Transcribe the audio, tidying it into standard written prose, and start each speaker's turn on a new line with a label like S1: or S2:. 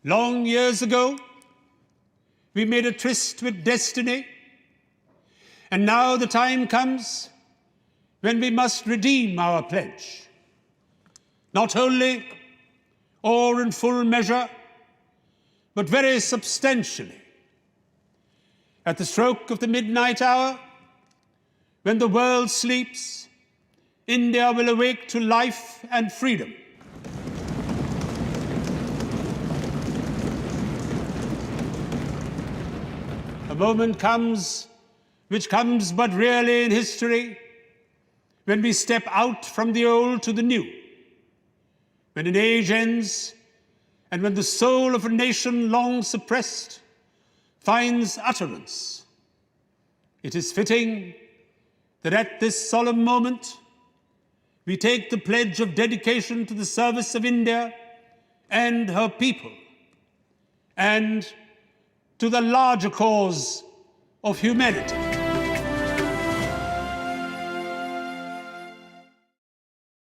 S1: Long years ago, we made a tryst with destiny, and now the time comes when we must redeem our pledge, not wholly or in full measure, but very substantially. At the stroke of the midnight hour, when the world sleeps, India will awake to life and freedom. A moment comes, which comes but rarely in history, when we step out from the old to the new, when an age ends, and when the soul of a nation long suppressed finds utterance. It is fitting that at this solemn moment, we take the pledge of dedication to the service of India and her people, and to the larger cause of humanity.